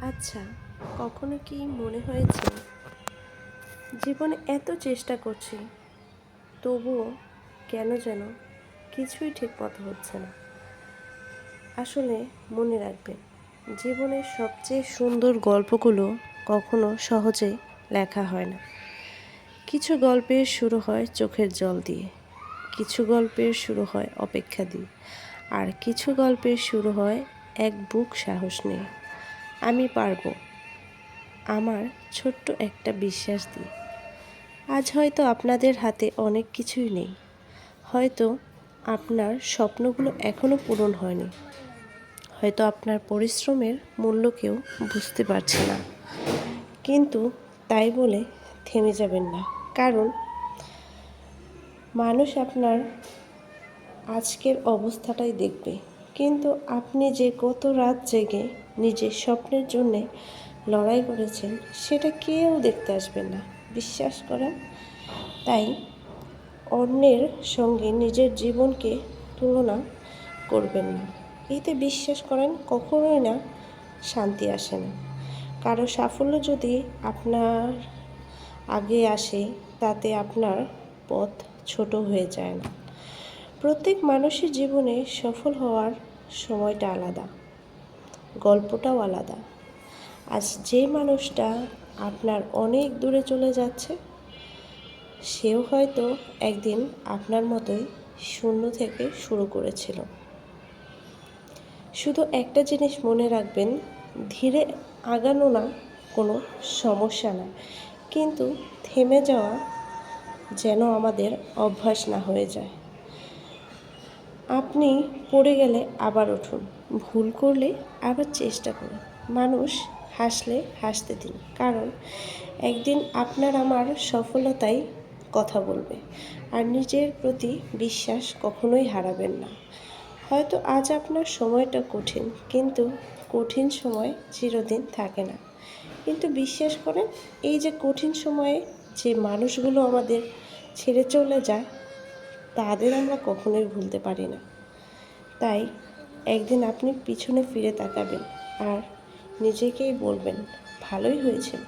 আচ্ছা, কখনো কি মনে হয়েছে জীবনে এত চেষ্টা করছি, তবুও কেন যেন কিছুই ঠিকমতো হচ্ছে না? আসলে মনে রাখবেন, জীবনের সবচেয়ে সুন্দর গল্পগুলো কখনো সহজে লেখা হয় না। কিছু গল্পের শুরু হয় চোখের জল দিয়ে, কিছু গল্পের শুরু হয় অপেক্ষা দিয়ে, আর কিছু গল্পের শুরু হয় এক বুক সাহস নিয়ে। আমি পারবো, আমার ছোট্ট একটা বিশ্বাস দিই। আজ হয়তো আপনাদের হাতে অনেক কিছুই নেই, হয়তো আপনার স্বপ্নগুলো এখনও পূরণ হয়নি, হয়তো আপনার পরিশ্রমের মূল্য কেউ বুঝতে পারছে না, কিন্তু তাই বলে থেমে যাবেন না। কারণ মানুষ আপনার আজকের অবস্থাটাই দেখবে, কিন্তু আপনি যে কত রাত জেগে নিজের স্বপ্নের জন্যে লড়াই করেছেন সেটা কেউ দেখতে আসবেন না, বিশ্বাস করেন। তাই অন্যের সঙ্গে নিজের জীবনকে তুলনা করবেন না। এতে বিশ্বাস করেন কখনোই না শান্তি আসে না। কারো সাফল্য যদি আপনার আগে আসে, তাতে আপনার পথ ছোট হয়ে যায় না। প্রত্যেক মানুষের জীবনে সফল হওয়ার সময়টা আলাদা, গল্পটাও আলাদা। আজ যে মানুষটা আপনার অনেক দূরে চলে যাচ্ছে, সেও হয়তো একদিন আপনার মতোই শূন্য থেকে শুরু করেছিল। শুধু একটা জিনিস মনে রাখবেন, ধীরে আগানো না কোনো সমস্যা না, কিন্তু থেমে যাওয়া যেন আমাদের অভ্যাস না হয়ে যায়। আপনি পড়ে গেলে আবার উঠুন, ভুল করলে আবার চেষ্টা করুন। মানুষ হাসলে হাসতে দিন, কারণ একদিন আপনার আমার সফলতাই কথা বলবে। আর নিজের প্রতি বিশ্বাস কখনোই হারাবেন না। হয়তো আজ আপনার সময়টা কঠিন, কিন্তু কঠিন সময় চিরদিন থাকে না। কিন্তু বিশ্বাস করেন, এই যে কঠিন সময়ে যে মানুষগুলো আমাদের ছেড়ে চলে যায়, তাদের আমরা কখনোই ভুলতে পারি না। তাই একদিন আপনি পিছনে ফিরে তাকাবেন আর নিজেকেই বলবেন, ভালোই হয়েছিল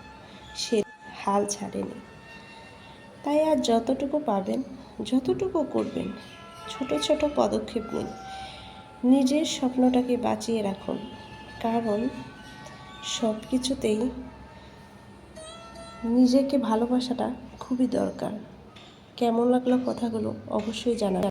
সে হাল ছাড়েনি। তাই আর যতটুকু পাবেন, যতটুকু করবেন, ছোট ছোট পদক্ষেপ নিন, নিজের স্বপ্নটাকে বাঁচিয়ে রাখুন। কারণ সব কিছুতেই নিজেকে ভালোবাসাটা খুবই দরকার। কেমন লাগলো কথাগুলো অবশ্যই জানাবেন।